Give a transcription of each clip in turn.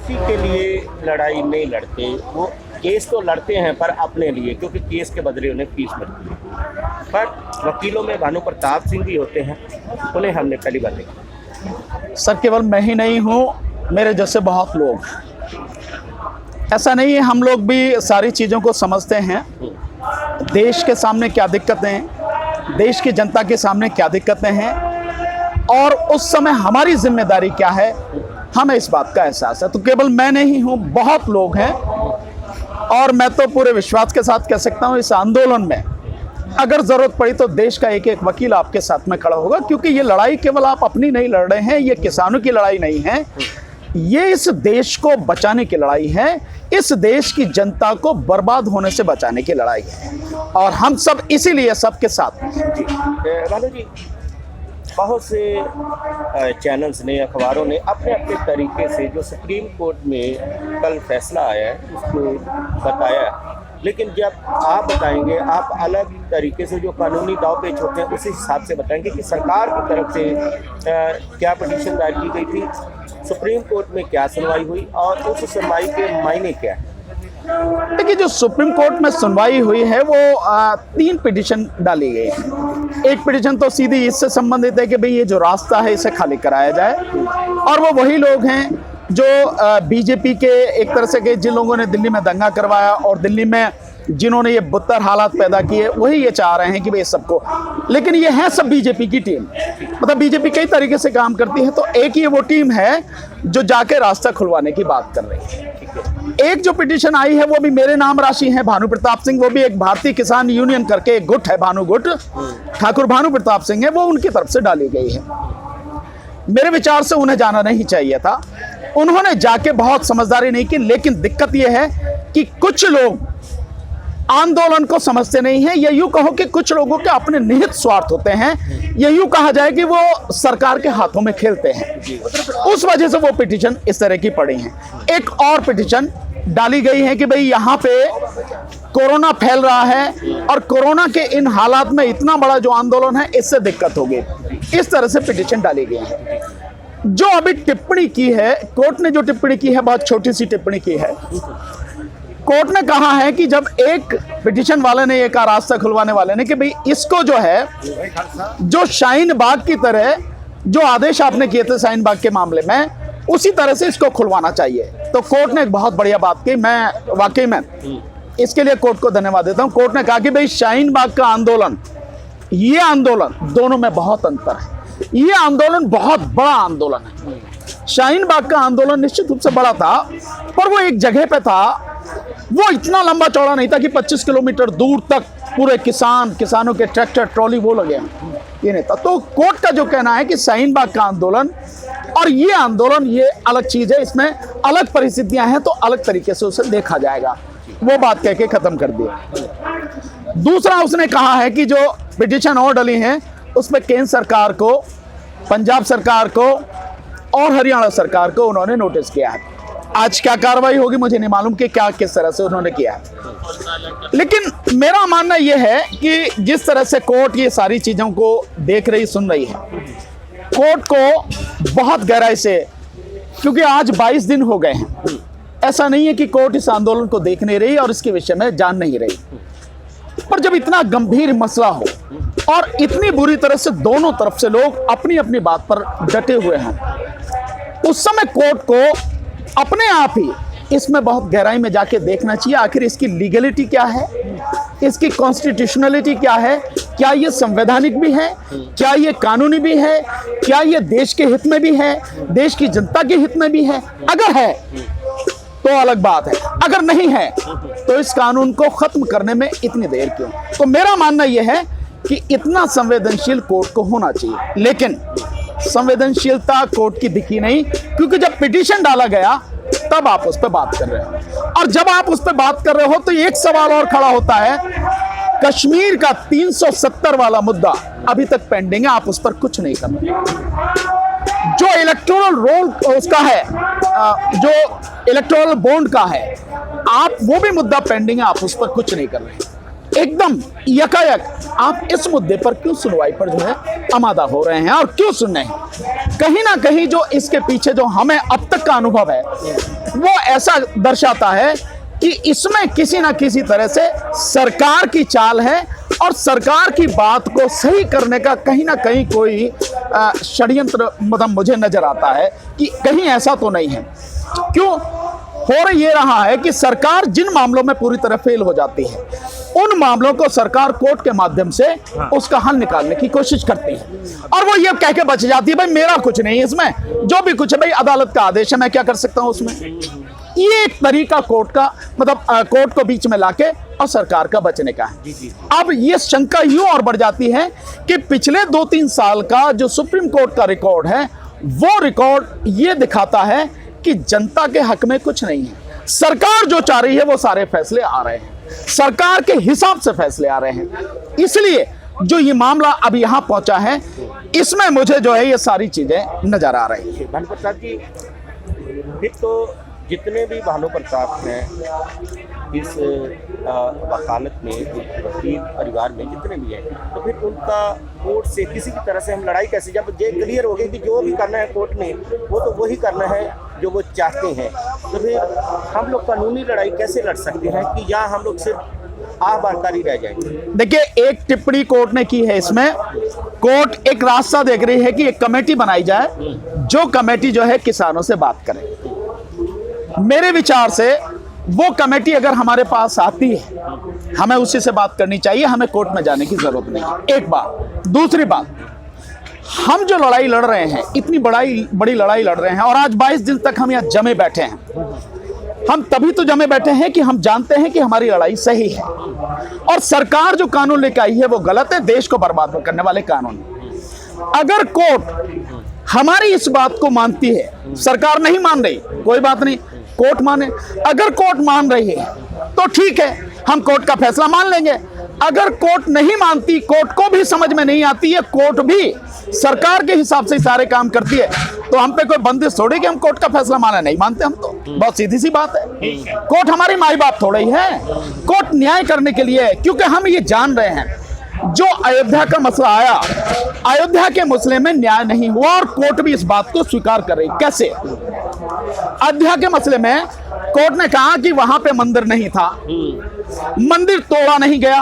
किसी के लिए लड़ाई नहीं लड़ते, वो केस तो लड़ते हैं पर अपने लिए, क्योंकि केस के बदले उन्हें फीस मिलती है। पर वकीलों में भानु प्रताप सिंह भी होते हैं, उन्हें हमने पहली बार देखा। सर केवल मैं ही नहीं हूँ, मेरे जैसे बहुत लोग, ऐसा नहीं है, हम लोग भी सारी चीज़ों को समझते हैं। देश के सामने क्या दिक्कतें हैं, देश की जनता के सामने क्या दिक्कतें हैं, और उस समय हमारी जिम्मेदारी क्या है, हमें इस बात का एहसास है। तो केवल मैं नहीं हूँ, बहुत लोग हैं, और मैं तो पूरे विश्वास के साथ कह सकता हूँ इस आंदोलन में अगर ज़रूरत पड़ी तो देश का एक एक वकील आपके साथ में खड़ा होगा, क्योंकि ये लड़ाई केवल आप अपनी नहीं लड़ रहे हैं, ये किसानों की लड़ाई नहीं है, ये इस देश को बचाने की लड़ाई है, इस देश की जनता को बर्बाद होने से बचाने की लड़ाई है, और हम सब इसीलिए सबके साथ हैं। भानु जी, बहुत से चैनल्स ने, अखबारों ने अपने अपने तरीके से जो सुप्रीम कोर्ट में कल फैसला आया है उसको बताया, लेकिन जब आप बताएंगे, आप अलग तरीके से जो कानूनी दाव पेच होते हैं उसी हिसाब से बताएंगे कि सरकार की तरफ से क्या पिटीशन दायर की गई थी, सुप्रीम कोर्ट में क्या सुनवाई हुई और उस सुनवाई के मायने क्या है। देखिए, जो सुप्रीम कोर्ट में सुनवाई हुई है वो 3 पिटीशन डाली गई है। एक पिटीशन तो सीधी इससे संबंधित है कि भाई ये जो रास्ता है इसे खाली कराया जाए, और वो वही लोग हैं जो बीजेपी के एक तरह से कि जिन लोगों ने दिल्ली में दंगा करवाया और दिल्ली में जिन्होंने ये बदतर हालात पैदा किए, वही ये चाह रहे हैं कि भाई सबको, लेकिन ये है सब बीजेपी की टीम, मतलब बीजेपी कई तरीके से काम करती है, तो एक ही वो टीम है जो जाके रास्ता खुलवाने की बात कर रही है। एक जो पिटीशन आई है वो भी मेरे नाम राशि है, भानु प्रताप सिंह, वो भी एक भारतीय किसान यूनियन करके एक गुट है, भानु गुट, ठाकुर भानु प्रताप सिंह है, वो उनकी तरफ से डाली गई है। मेरे विचार से उन्हें जाना नहीं चाहिए था, उन्होंने जाके बहुत समझदारी नहीं की, लेकिन दिक्कत यह है कि कुछ लोग आंदोलन को समझते नहीं है, या यूं कहो कि कुछ लोगों के अपने निहित स्वार्थ होते हैं, या यूं कहा जाए कि वो सरकार के हाथों में खेलते हैं, उस वजह से वो पिटीशन इस तरह की पड़ी हैं। एक और पिटीशन डाली गई है कि भाई यहाँ पे कोरोना फैल रहा है और कोरोना के इन हालात में इतना बड़ा जो आंदोलन है इससे दिक्कत होगी, इस तरह से पिटीशन डाली गई है। जो अभी टिप्पणी की है कोर्ट ने, जो टिप्पणी की है बहुत छोटी सी टिप्पणी की है। कोर्ट ने कहा है कि जब एक पिटीशन वाले ने, एक रास्ता खुलवाने वाले ने, कि भाई इसको जो है, जो शाहीन बाग की तरह जो आदेश आपने किए थे शाहीन बाग के मामले में, उसी तरह से इसको खुलवाना चाहिए। तो कोर्ट ने एक बहुत बढ़िया बात की, मैं वाकई में इसके लिए कोर्ट को धन्यवाद देता हूं। कोर्ट ने कहा कि भाई शाहीन बाग का आंदोलन, ये आंदोलन, दोनों में बहुत अंतर है। ये आंदोलन बहुत बड़ा आंदोलन है, शाहीन बाग का आंदोलन निश्चित रूप से बड़ा था, पर वो एक जगह पे था, वो इतना लंबा चौड़ा नहीं था कि 25 किलोमीटर दूर तक पूरे किसानों के ट्रैक्टर ट्रॉली वो लगे, ये नहीं था। तो कोर्ट का जो कहना है कि शाहीन बाग का आंदोलन और ये आंदोलन, ये अलग चीज है, इसमें अलग परिस्थितियां हैं, तो अलग तरीके से उसे देखा जाएगा, वो बात कह के खत्म कर दिया। दूसरा उसने कहा है कि जो पिटीशन और डली है उसमें केंद्र सरकार को, पंजाब सरकार को और हरियाणा सरकार को उन्होंने नोटिस किया है। आज क्या कार्रवाई होगी मुझे नहीं मालूम कि क्या किस तरह से उन्होंने किया है, लेकिन मेरा मानना यह है कि जिस तरह से कोर्ट ये सारी चीजों को देख रही, सुन रही है, कोर्ट को बहुत गहराई से, क्योंकि आज 22 दिन हो गए हैं, ऐसा नहीं है कि कोर्ट इस आंदोलन को देख नहीं रही और इसके विषय में जान नहीं रही, पर जब इतना गंभीर मसला हो और इतनी बुरी तरह से दोनों तरफ से लोग अपनी अपनी बात पर डटे हुए हैं, उस समय कोर्ट को अपने आप ही इसमें बहुत गहराई में जाके देखना चाहिए, आखिर इसकी लीगलिटी क्या है, इसकी कॉन्स्टिट्यूशनलिटी क्या है, क्या ये संवैधानिक भी है, क्या ये कानूनी भी है, क्या ये देश के हित में भी है, देश की जनता के हित में भी है। अगर है तो अलग बात है, अगर नहीं है तो इस कानून को खत्म करने में इतनी देर क्यों। तो मेरा मानना यह है कि इतना संवेदनशील कोर्ट को होना चाहिए, लेकिन संवेदनशीलता कोर्ट की दिखी नहीं, क्योंकि जब पिटीशन डाला गया तब आप उस पर बात कर रहे हो, और जब आप उस पर बात कर रहे हो तो एक सवाल और खड़ा होता है, कश्मीर का 370 वाला मुद्दा अभी तक पेंडिंग है, आप उस पर कुछ नहीं कर रहे। जो इलेक्टोरल रोल उसका है, जो इलेक्टोरल बॉन्ड का है, आप वो भी मुद्दा पेंडिंग है, आप उस पर कुछ नहीं कर रहे। एकदम यकायक आप इस मुद्दे पर क्यों सुनवाई पर जो है आमादा हो रहे हैं, और क्यों सुन रहे हैं? कहीं ना कहीं जो इसके पीछे जो हमें अब तक का अनुभव है वो ऐसा दर्शाता है कि इसमें किसी ना किसी तरह से सरकार की चाल है और सरकार की बात को सही करने का कहीं ना कहीं कोई षड्यंत्र मतलब मुझे नजर आता है कि कहीं ऐसा तो नहीं है। क्यों हो ये रहा है कि सरकार जिन मामलों में पूरी तरह फेल हो जाती है उन मामलों को सरकार कोर्ट के माध्यम से उसका हल निकालने की कोशिश करती है और वो ये कह के बच जाती है भाई मेरा कुछ नहीं है इसमें, जो भी कुछ है भाई अदालत का आदेश है, मैं क्या कर सकता हूं उसमें। ये एक तरीका कोर्ट का मतलब कोर्ट को बीच में लाके और सरकार का बचने का है। अब ये शंका यूं और बढ़ जाती है कि पिछले 2-3 साल का जो सुप्रीम कोर्ट का रिकॉर्ड है वो रिकॉर्ड ये दिखाता है कि जनता के हक में कुछ नहीं है। सरकार जो चाह रही है वो सारे फैसले आ रहे हैं, सरकार के हिसाब से फैसले आ रहे हैं। इसलिए जो ये मामला अब यहां पहुंचा है इसमें मुझे जो है ये सारी चीजें नजर आ रही है। भानु प्रताप जी, फिर तो जितने भी भानु प्रताप हैं इस वकालत में, वकील परिवार में जितने भी हैं, तो फिर उनका कोर्ट से किसी भी तरह से हम लड़ाई कैसे, जब ये क्लियर हो गई कि जो भी करना है कोर्ट ने वो तो वही करना है जो वो चाहते हैं, तो फिर हम लोग कानूनी लड़ाई कैसे लड़ सकते हैं कि यहाँ हम लोग सिर्फ आबाकारी रह जाएंगे। देखिए, एक टिप्पणी कोर्ट ने की है इसमें, कोर्ट एक रास्ता देख रही है कि एक कमेटी बनाई जाए जो कमेटी जो है किसानों से बात करे। मेरे विचार से वो कमेटी अगर हमारे पास आती है हमें उसी से बात करनी चाहिए, हमें कोर्ट में जाने की जरूरत नहीं। एक बात। दूसरी बात, हम जो लड़ाई लड़ रहे हैं, इतनी बड़ी लड़ाई लड़ रहे हैं और आज 22 दिन तक हम यहाँ जमे बैठे हैं, हम तभी तो जमे बैठे हैं कि हम जानते हैं कि हमारी लड़ाई सही है और सरकार जो कानून लेकर आई है वो गलत है, देश को बर्बाद करने वाले कानून। अगर कोर्ट हमारी इस बात को मानती है, सरकार नहीं मान रही कोई बात नहीं, कोर्ट माने। अगर कोर्ट मान रही है तो ठीक है, हम कोर्ट का फैसला मान लेंगे। अगर कोर्ट नहीं मानती, कोर्ट को भी समझ में नहीं आती है, कोर्ट भी सरकार के हिसाब से सारे काम करती है, तो हम पे कोई बंदिश थोड़ी कि हम कोर्ट का फैसला माना नहीं मानते। हम तो बहुत सीधी सी बात है, कोर्ट हमारी माई बाप थोड़ी है, कोर्ट न्याय करने के लिए है। क्योंकि हम ये जान रहे हैं जो अयोध्या का मसला आया, अयोध्या के मसले में न्याय नहीं हुआ और कोर्ट भी इस बात को स्वीकार कर रही। कैसे? अयोध्या के मसले में कोर्ट ने कहा कि वहां पे मंदिर नहीं था, मंदिर तोड़ा नहीं गया,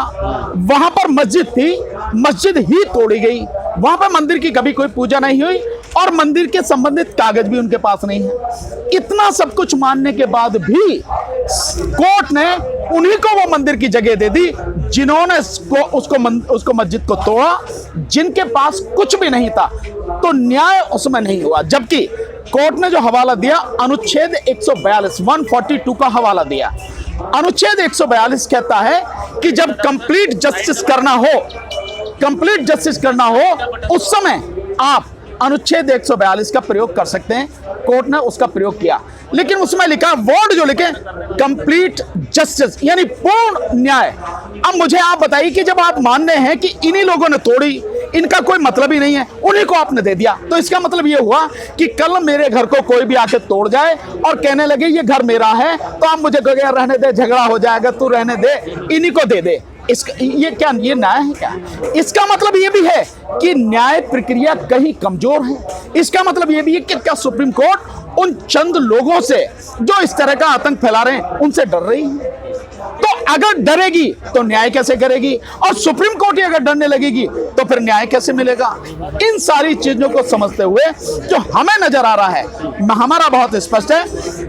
वहां पर मस्जिद थी, मस्जिद ही तोड़ी गई, वहां पर मंदिर की कभी कोई पूजा नहीं हुई और मंदिर के संबंधित कागज भी उनके पास नहीं है। इतना सब कुछ मानने के बाद भी कोर्ट ने उन्हीं को वो मंदिर की जगह दे दी जिन्होंने उसको मस्जिद को तोड़ा, जिनके पास कुछ भी नहीं था, तो न्याय उसमें नहीं हुआ। जबकि कोर्ट ने जो हवाला दिया, अनुच्छेद 142 का हवाला दिया। अनुच्छेद 142 कहता है कि जब कंप्लीट जस्टिस करना हो उस समय आप अनुच्छेद 142 का प्रयोग कर सकते हैं। कोर्ट ने उसका प्रयोग किया, लेकिन उसमें लिखा, वर्ड जो लिखे, कंप्लीट जस्टिस, यानी पूर्ण न्याय। अब मुझे आप बताइए कि जब आप मान रहे हैं कि इन्हीं लोगों ने तोड़ी, इनका कोई मतलब ही नहीं है, उन्हीं को आपने दे दिया, तो इसका मतलब ये हुआ कि कल मेरे घर को कोई भी आके तोड़ जाए और कहने लगे ये घर मेरा है, तो आप मुझे रहने दे, झगड़ा हो जाएगा, तू रहने दे, इन्हीं को दे दे। ये क्या, ये न्याय है क्या? इसका मतलब ये भी है कि न्याय प्रक्रिया कहीं कमजोर है। इसका मतलब ये भी है कि क्या सुप्रीम कोर्ट उन चंद लोगों से जो इस तरह का आतंक फैला रहे हैं उनसे डर रही है? तो अगर डरेगी तो न्याय कैसे करेगी? और सुप्रीम कोर्ट ही अगर डरने लगेगी तो फिर न्याय कैसे मिलेगा? इन सारी चीजों को समझते हुए जो हमें नजर आ रहा है, हमारा बहुत स्पष्ट है,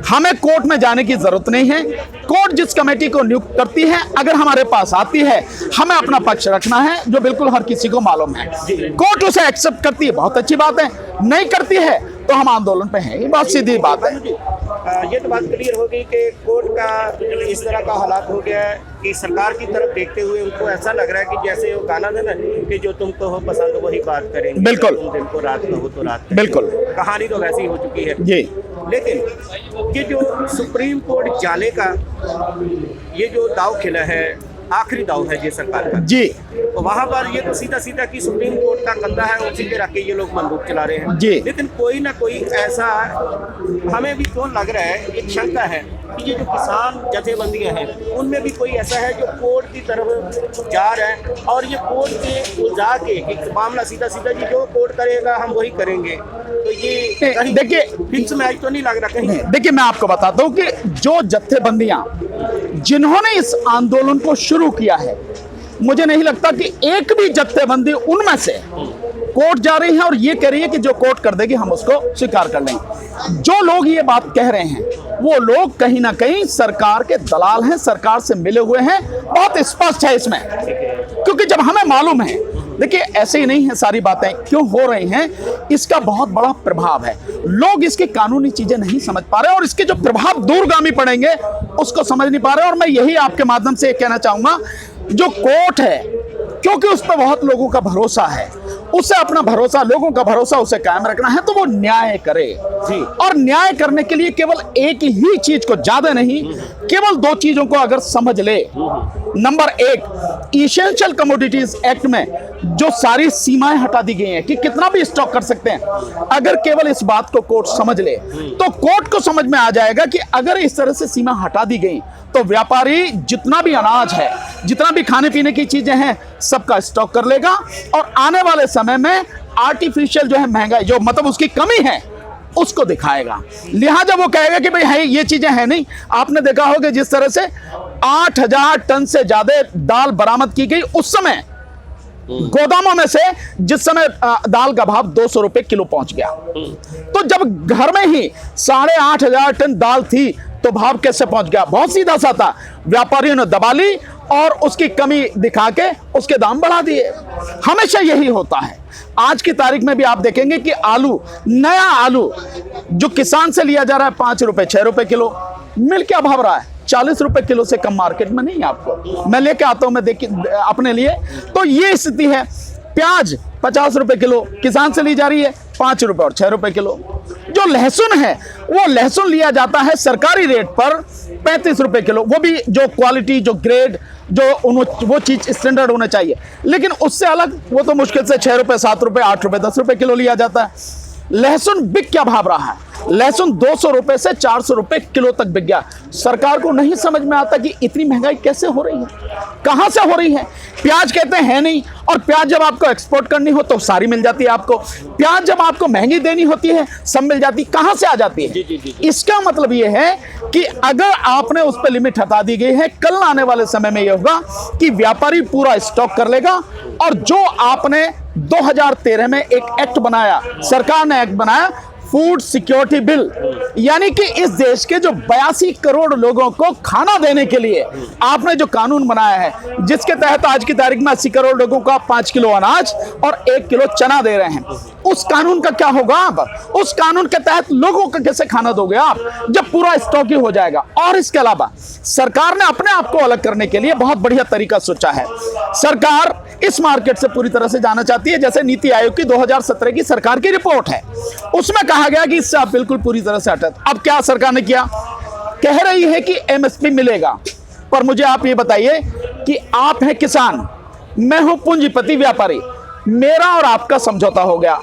हमें कोर्ट में जाने की जरूरत नहीं है। कोर्ट जिस कमेटी को नियुक्त करती है, अगर हमारे पास आती है, हमें अपना पक्ष रखना है, जो बिल्कुल हर किसी को मालूम है। कोर्ट उसे एक्सेप्ट करती है, बहुत अच्छी बात है, नहीं करती है तो हम आंदोलन पे हैं। ये बहुत सीधी बात है। ये तो बात क्लियर हो गई कि कोर्ट का इस तरह का हालात हो गया है कि सरकार की तरफ देखते हुए उनको ऐसा लग रहा है कि जैसे वो गाना था ना कि जो तुमको हो पसंद वही बात करेंगे, बिल्कुल, तुम दिन को रात कहो तो रात करेंगे। बिल्कुल, कहानी तो वैसी हो चुकी है जी। लेकिन ये जो सुप्रीम कोर्ट जाने का ये जो दाव खेला है, आखिरी दाव है ये सरकार का जी, तो वहां पर ये तो सीधा सीधा कि सुप्रीम कोर्ट का कंधा है, उसी पे रख के ये लोग बंदूक चला रहे हैं जी। लेकिन कोई ना कोई ऐसा हमें भी क्यों लग रहा है, एक शंका है कि ये जो किसान जथेबंदियां हैं उनमें भी कोई ऐसा है जो कोर्ट की तरफ जा रहा है और ये कोर्ट के उलझा के एक मामला सीधा सीधा जी जो कोर्ट करेगा हम वही करेंगे। तो ये देखिए, फिक्स मैच तो नहीं लग रहा कहीं? नहीं, देखिए मैं आपको बताता हूं कि जो जत्थेबंदियां जिन्होंने इस आंदोलन को शुरू किया है, मुझे नहीं लगता कि एक भी जत्थेबंदी उनमें से कोर्ट जा रही है और ये कह रही है कि जो कोर्ट कर देगी हम उसको स्वीकार कर लेंगे। जो लोग ये बात कह रहे हैं वो लोग कहीं ना कहीं सरकार के दलाल हैं, सरकार से मिले हुए हैं। बहुत स्पष्ट है इसमें, क्योंकि जब हमें मालूम है, देखिए ऐसे ही नहीं है सारी बातें क्यों हो रही हैं, इसका बहुत बड़ा प्रभाव है। लोग इसकी कानूनी चीजें नहीं समझ पा रहे और इसके जो प्रभाव दूरगामी पड़ेंगे उसको समझ नहीं पा रहे। और मैं यही आपके माध्यम से कहना चाहूंगा, जो कोर्ट है, क्योंकि उस पर बहुत लोगों का भरोसा है, उसे अपना भरोसा, लोगों का भरोसा उसे कायम रखना है, तो वो न्याय करे जी। और न्याय करने के लिए केवल एक ही चीज को, ज्यादा नहीं, केवल दो चीजों को अगर समझ ले। नंबर एक, इसेंशियल कमोडिटीज एक्ट में जो सारी सीमाएं हटा दी गई हैं कि कितना भी स्टॉक कर सकते हैं, अगर केवल इस बात को कोर्ट समझ ले तो कोर्ट को समझ में आ जाएगा कि अगर इस तरह से सीमा हटा दी गई तो व्यापारी जितना भी अनाज है, जितना भी खाने पीने की चीजें हैं, सबका स्टॉक कर लेगा और आने वाले समय में आर्टिफिशियल जो है महंगाई, जो मतलब उसकी कमी है, उसको दिखाएगा। लिहाजा वो कहेगा कि भाई है ये चीजें हैं नहीं। आपने देखा होगा जिस तरह से 8000 टन से ज्यादा दाल बरामद की गई उस समय गोदामों में से, जिस समय दाल का भाव 200 रुपए किलो पहुंच गया। तो जब घर में ही 8500 टन दाल थी तो भाव कैसे पहुंच गया? बहुत सीधा सा था, व्यापारियों ने दबा ली और उसकी कमी दिखा के उसके दाम बढ़ा दिए। हमेशा यही होता है। आज की तारीख में भी आप देखेंगे कि आलू, नया आलू जो किसान से लिया जा रहा है 5 रुपए 6 रुपए किलो, मिल क्या भाव रहा है? 40 रुपए किलो से कम मार्केट में नहीं है। आपको मैं लेके आता हूं, मैं देखिए अपने लिए, तो ये स्थिति है। प्याज 50 रुपए किलो किसान से ली जा रही है, 5 रुपए और 6 रुपए किलो। जो लहसुन है, वो लहसुन लिया जाता है सरकारी रेट पर 35 रुपए किलो, वो भी जो क्वालिटी, जो ग्रेड, जो वो चीज स्टैंडर्ड होना चाहिए, लेकिन उससे अलग वो तो मुश्किल से 6 रुपए 7 रुपए 8 रुपए 10 रुपए किलो लिया जाता है। लहसुन बिक क्या भाव रहा है? लहसुन 200 रुपए से 400 रुपए किलो तक बिक गया। सरकार को नहीं समझ में आता कि इतनी महंगाई कैसे हो रही है, कहां से हो रही है। प्याज कहते हैं नहीं, और प्याज जब आपको एक्सपोर्ट करनी हो तो सारी मिल जाती है आपको। प्याज जब आपको महंगी देनी होती है सब मिल जाती, कहां से आ जाती है? इसका मतलब यह है कि अगर आपने उस पर लिमिट हटा दी गई है, कल आने वाले समय में यह होगा कि व्यापारी पूरा स्टॉक कर लेगा। और जो आपने 2013 में एक एक्ट बनाया, सरकार ने एक्ट बनाया फूड सिक्योरिटी बिल, यानी कि इस देश के जो 82 करोड़ लोगों को खाना देने के लिए आपने जो कानून बनाया है, जिसके तहत आज की तारीख में 80 करोड़ लोगों को आप 5 किलो अनाज और 1 किलो चना दे रहे हैं। उस कानून का क्या होगा? आप उस कानून के तहत लोगों को कैसे खाना दोगे आप, जब पूरा स्टॉक ही हो जाएगा? और इसके अलावा सरकार ने अपने आप को अलग करने के लिए बहुत बढ़िया तरीका सोचा है। सरकार इस मार्केट से पूरी तरह से जाना चाहती है। जैसे नीति आयोग की 2017 की सरकार की रिपोर्ट है, उसमें कहा गया कि इससे आप बिल्कुल पूरी तरह से हटत। अब क्या सरकार ने किया? कह रही है कि एमएसपी मिलेगा, पर मुझे आप ये बताइए कि आप हैं किसान, मैं हूं पूंजीपति व्यापारी, मेरा और आपका समझौता हो गया,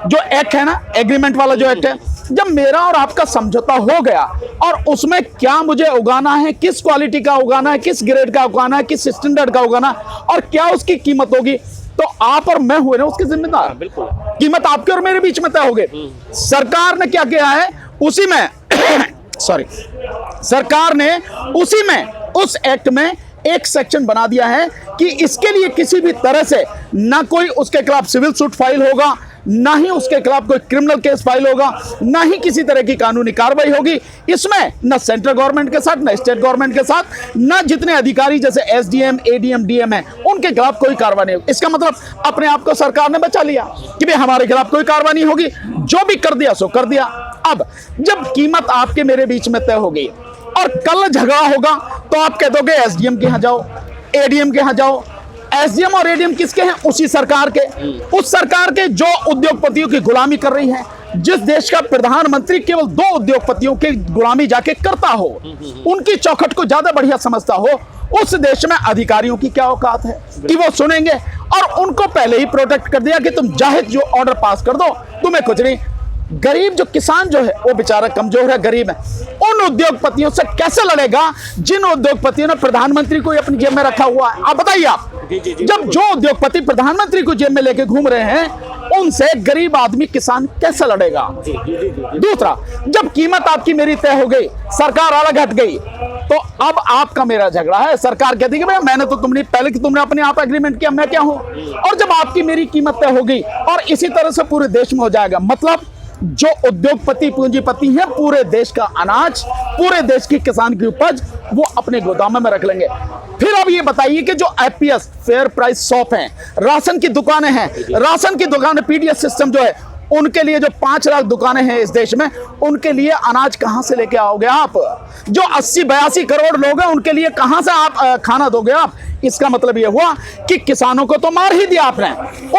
जो एक्ट है ना, एग्रीमेंट वाला जो एक्ट है, जब मेरा और आपका समझौता हो गया और उसमें क्या मुझे उगाना है, किस क्वालिटी का उगाना है, किस ग्रेड का उगाना है, किस स्टैंडर्ड का उगाना और क्या उसकी कीमत होगी, तो आप और मैं हुए ना उसके जिम्मेदार। बिल्कुल, कीमत आपके और मेरे बीच में तय हो गई। सरकार ने क्या किया है उसी में सॉरी सरकार ने उसी में, उस एक्ट में एक सेक्शन बना दिया है कि इसके लिए किसी भी तरह से ना कोई उसके खिलाफ सिविल सूट फाइल होगा, ना ही उसके खिलाफ कोई क्रिमिनल केस फाइल होगा, ना ही किसी तरह की कानूनी कार्रवाई होगी। इसमें न सेंट्रल गवर्नमेंट के साथ, न स्टेट गवर्नमेंट के साथ, न जितने अधिकारी जैसे एसडीएम, एडीएम, डीएम है उनके खिलाफ कोई कार्रवाई नहीं होगी। इसका मतलब अपने आप को सरकार ने बचा लिया कि भाई हमारे खिलाफ कोई कार्रवाई नहीं होगी, जो भी कर दिया सो कर दिया। अब जब कीमत आपके मेरे बीच में तय हो गई और कल झगड़ा होगा तो आप कह दोगे एसडीएम के यहां जाओ, एडीएम के यहां जाओ। एसडीएम और एडीएम किसके हैं? उसी सरकार के, उस सरकार के जो उद्योगपतियों की गुलामी कर रही है। जिस देश का प्रधानमंत्री केवल 2 उद्योगपतियों की गुलामी जाके करता हो, उनकी चौखट को ज्यादा बढ़िया समझता हो, उस देश में अधिकारियों की क्या औकात है कि वो सुनेंगे? और उनको पहले ही प्रोटेक्ट कर दिया कि तुम चाहे जो ऑर्डर पास कर दो, तुम्हें कुछ नहीं। गरीब जो किसान जो है वो बेचारा कमजोर है, गरीब है, उन उद्योगपतियों से कैसे लड़ेगा जिन उद्योगपतियों ने प्रधानमंत्री को अपनी जेब में रखा हुआ है? आप बताइए, आप जब जो उद्योगपति प्रधानमंत्री को जेब में लेके घूम रहे हैं, उनसे गरीब आदमी किसान कैसे लड़ेगा? दूसरा, जब कीमत आपकी मेरी तय हो गई, सरकार अलग हट गई, तो अब आपका मेरा झगड़ा है। सरकार कहती है कि भैया मैंने तो पहले कि तुमने अपने आप एग्रीमेंट किया, मैं क्या हूं? और जब आपकी मेरी कीमत तय हो गई, और इसी तरह से पूरे देश में हो जाएगा। मतलब जो उद्योगपति पूंजीपति हैं, पूरे देश का अनाज, पूरे देश की किसान की उपज वो अपने गोदामों में रख लेंगे। फिर अब ये बताइए कि जो एफपीएस फेयर प्राइस शॉप हैं, राशन की दुकानें हैं, राशन की दुकानें पीडीएस सिस्टम जो है, उनके लिए जो 5 लाख दुकानें हैं इस देश में, उनके लिए अनाज कहां से लेके आओगे आप? जो 80-82 करोड़ लोग हैं, उनके लिए कहां से आप खाना दोगे आप? इसका मतलब यह हुआ कि किसानों को तो मार ही दिया आपने,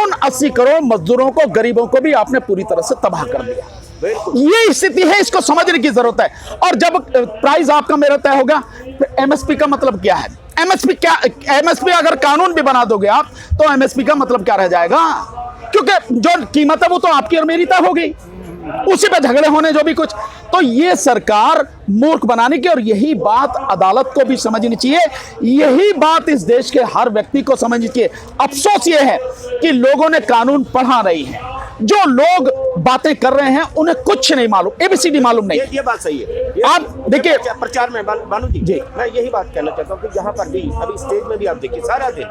उन 80 करोड़ मजदूरों को, गरीबों को भी आपने पूरी तरह से तबाह कर दिया। ये स्थिति है, इसको समझने की जरूरत है। और जब प्राइस आपका मेरा तय होगा, एमएसपी का मतलब क्या है? एमएसपी अगर कानून भी बना दोगे आप, तो एमएसपी का मतलब क्या रह जाएगा? क्योंकि जो कीमत है वो तो आपकी और मेरी तय हो गई, उसी पे झगड़े होने जो भी कुछ। तो ये सरकार मूर्ख बनाने की, और यही बात अदालत को भी समझनी चाहिए, यही बात इस देश के हर व्यक्ति को समझनी चाहिए। अफसोस ये है कि लोगों ने कानून पढ़ा नहीं है, जो लोग बातें कर रहे हैं उन्हें कुछ नहीं मालूम, एबीसीडी मालूम नहीं। ये बात सही है। आप देखिए प्रचार में बानू जी, मैं यही बात कहना चाहता हूँ कि यहाँ पर भी अभी स्टेज में भी आप देखिए सारा दिन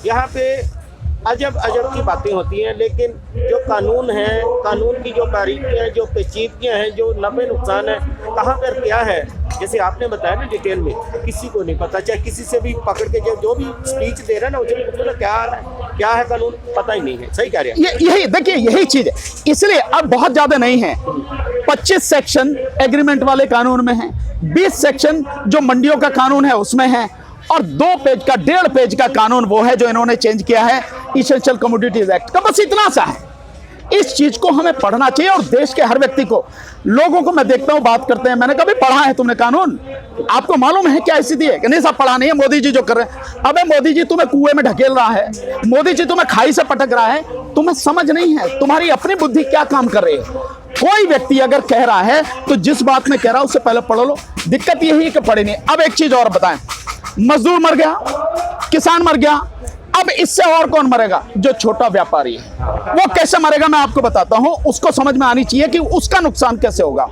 यहाँ पे अजब की बातें होती हैं, लेकिन जो कानून है, कानून की जो बारीकियां, जो पेचीदगियां हैं, जो नफे नुकसान है, कहाँ पर क्या है, जैसे आपने बताया ना डिटेल में, किसी को नहीं पता। चाहे किसी से भी पकड़ के जो भी स्पीच दे रहा है ना, उसे क्या है कानून पता ही नहीं है। सही कह रहे हैं। यही देखिए, यही चीज है। इसलिए अब बहुत ज्यादा नहीं है, 25 सेक्शन एग्रीमेंट वाले कानून में है, 20 सेक्शन जो मंडियों का कानून है उसमें है, और 1.5 पेज का कानून वो है जो इन्होंने चेंज किया है, इसेंशियल कमोडिटीज एक्ट का। बस इतना सा है। इस चीज को हमें पढ़ना चाहिए, और देश के हर व्यक्ति को, लोगों को मैं देखता हूं बात करते हैं, मैंने कभी पढ़ा है तुमने कानून? आपको मालूम है क्या स्थिति है? कि नहीं साहब पढ़ा नहीं है, मोदी जी जो कर रहे हैं। अबे मोदी जी तुम्हें कुएं में ढकेल रहा है, मोदी जी तुम्हें खाई से पटक रहा है, तुम्हें समझ नहीं है, तुम्हारी अपनी बुद्धि क्या काम कर रही है। कोई व्यक्ति अगर कह रहा है तो जिस बात में कह रहा है उससे पहले पढ़ लो। दिक्कत यही है कि पढ़े नहीं। अब एक चीज और बताएं, मजदूर मर गया, किसान मर गया, अब इससे और कौन मरेगा? जो छोटा व्यापारी है। वो कैसे मरेगा मैं आपको बताता हूं, उसको समझ में आनी चाहिए कि उसका नुकसान कैसे होगा।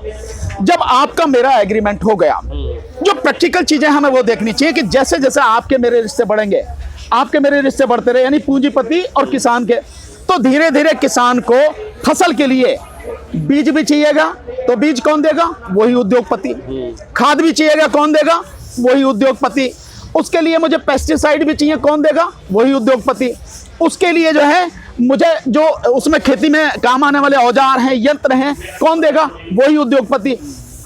जब आपका मेरा एग्रीमेंट हो गया, जो प्रैक्टिकल चीजें हमें वो देखनी चाहिए कि जैसे जैसे आपके मेरे रिश्ते बढ़ेंगे, आपके मेरे रिश्ते बढ़ते रहे, यानी पूंजीपति और किसान के, तो धीरे धीरे किसान को फसल के लिए बीज भी चाहिएगा, तो बीज कौन देगा? वही उद्योगपति। खाद भी चाहिएगा, कौन देगा? वही उद्योगपति। उसके लिए मुझे पेस्टिसाइड भी चाहिए, कौन देगा? वही उद्योगपति। उसके लिए जो है मुझे जो उसमें खेती में काम आने वाले औजार हैं, यंत्र हैं, कौन देगा? वही उद्योगपति।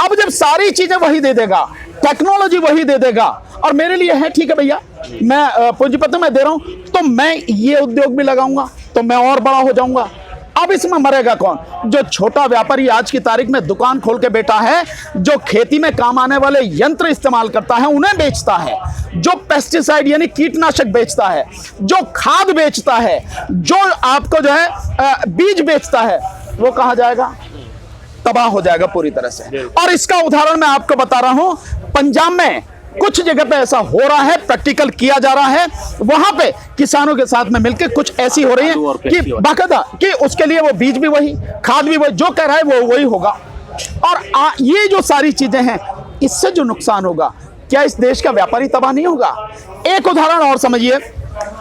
अब जब सारी चीजें वही दे देगा, टेक्नोलॉजी वही दे देगा, और मेरे लिए है ठीक है भैया, मैं पूंजीपति मैं दे रहा हूं, तो मैं ये उद्योग भी लगाऊंगा, तो मैं और बड़ा हो जाऊंगा। अब इसमें मरेगा कौन? जो छोटा व्यापारी आज की तारीख में दुकान खोल के बैठा है, जो खेती में काम आने वाले यंत्र इस्तेमाल करता है उन्हें बेचता है, जो पेस्टिसाइड यानी कीटनाशक बेचता है, जो खाद बेचता है, जो आपको जो है बीज बेचता है, वो कहां जाएगा? तबाह हो जाएगा पूरी तरह से। और इसका उदाहरण मैं आपको बता रहा हूं, पंजाब में कुछ जगह पे ऐसा हो रहा है, प्रैक्टिकल किया जा रहा है। वहां पे किसानों के साथ में मिलकर कुछ ऐसी हो रही है कि बाकायदा कि उसके लिए वो बीज भी वही, खाद भी वही, जो कह रहा है वो वही होगा। और ये जो सारी चीजें हैं, इससे जो नुकसान होगा, क्या इस देश का व्यापारी तबाह नहीं होगा? एक उदाहरण और समझिए,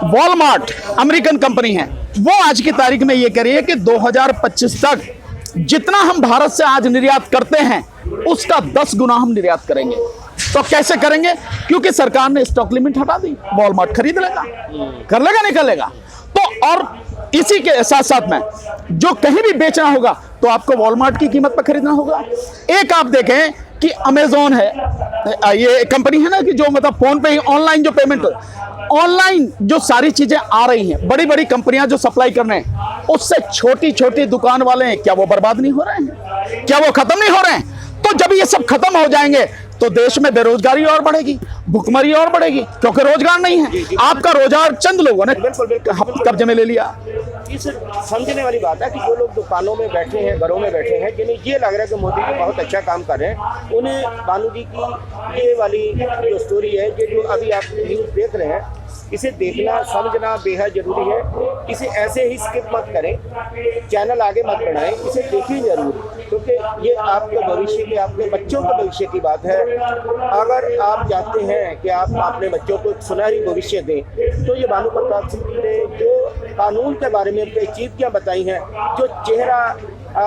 वॉलमार्ट अमेरिकन कंपनी है, वो आज की तारीख में ये कह रही है कि 2025 तक जितना हम भारत से आज निर्यात करते हैं उसका 10 गुना हम निर्यात करेंगे। तो कैसे करेंगे? क्योंकि सरकार ने स्टॉक लिमिट हटा दी, वॉलमार्ट खरीद लेगा, कर लेगा, नहीं कर लेगा। तो और इसी के साथ साथ में जो कहीं भी बेचना होगा तो आपको वॉलमार्ट की कीमत पर खरीदना होगा। एक आप देखें कि अमेजोन है, ये कंपनी है ना कि जो मतलब फोन पे ही ऑनलाइन जो पेमेंट, ऑनलाइन जो सारी चीजें आ रही हैं, बड़ी बड़ी कंपनियां जो सप्लाई कर रहे हैं, उससे छोटी छोटी दुकान वाले हैं, क्या वो बर्बाद नहीं हो रहे हैं? क्या वो खत्म नहीं हो रहे हैं? तो जब ये सब खत्म हो जाएंगे तो देश में बेरोजगारी और बढ़ेगी, भुखमरी और बढ़ेगी, क्योंकि रोजगार नहीं है। आपका रोजगार चंद लोगों ने कब्जे में ले लिया। इस समझने वाली बात है कि जो लोग दुकानों में बैठे हैं, घरों में बैठे हैं, जिन्हें ये लग रहा है कि मोदी जी बहुत अच्छा काम कर रहे हैं, उन्हें बानू जी की ये वाली जो स्टोरी है, ये जो अभी आप न्यूज़ देख रहे हैं, इसे देखना समझना बेहद जरूरी है। इसे ऐसे ही स्किप मत करें, चैनल आगे मत बढ़ाएं, इसे देखिए जरूर, क्योंकि ये आपके भविष्य के, आपके बच्चों के भविष्य की बात है। अगर आप चाहते हैं कि आप अपने बच्चों को एक सुनहरी भविष्य दें, तो ये भानु प्रताप सिंह ने जो कानून के बारे में पेचीदगियाँ बताई हैं, जो चेहरा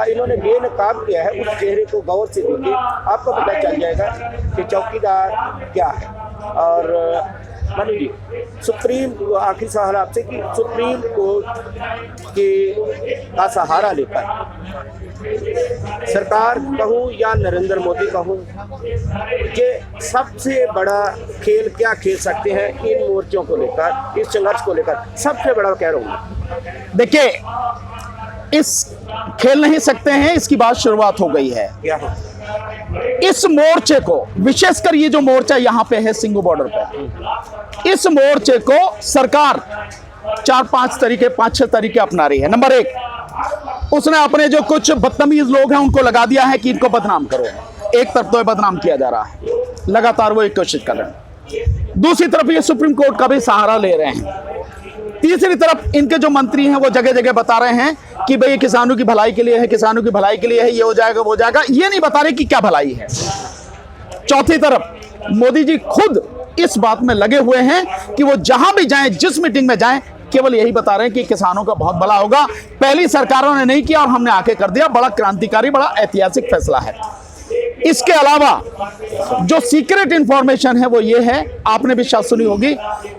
इन्होंने बेनकाब किया है, उस चेहरे को गौर से देखिए, आपको पता चल जाएगा कि चौकीदार क्या है। और मनु जी, सुप्रीम, आखिरी सवाल आपसे कि सुप्रीम कोर्ट के का सहारा लेकर सरकार कहूँ या नरेंद्र मोदी कहूँ, ये सबसे बड़ा खेल क्या खेल सकते हैं इन मोर्चों को लेकर, इस संघर्ष को लेकर? सबसे बड़ा कह रहा हूँ, देखिए, इस खेल नहीं सकते हैं, इसकी बात शुरुआत हो गई है। क्या है इस मोर्चे को, विशेषकर ये जो मोर्चा यहाँ पे है सिंगू बॉर्डर पे, इस मोर्चे को सरकार 4-5 तरीके, 5-6 तरीके अपना रही है। नंबर 1, उसने अपने जो कुछ बदतमीज लोग हैं उनको लगा दिया है कि इनको बदनाम करो। एक तरफ तो ये बदनाम किया जा रहा है, लगातार वो एक कोशिश कर रहे हैं। दूसरी तरफ ये सुप्रीम कोर्ट का भी सहारा ले रहे हैं। तीसरी तरफ इनके जो मंत्री हैं वो जगह जगह बता रहे हैं कि भाई किसानों की भलाई के लिए है, किसानों की भलाई के लिए है, ये हो जाएगा वो हो जाएगा, ये नहीं बता रहे कि क्या भलाई है। चौथी तरफ मोदी जी खुद इस बात में लगे हुए हैं कि वो जहां भी जाएं, जिस मीटिंग में जाएं, केवल यही बता रहे हैं कि किसानों का बहुत भला होगा। पहली सरकारों ने नहीं किया और हमने आके कर दिया, बड़ा क्रांतिकारी, बड़ा ऐतिहासिक फैसला है। इसके अलावा जो सीक्रेट इंफॉर्मेशन है वो ये है, आपने भी शायद सुनी होगी,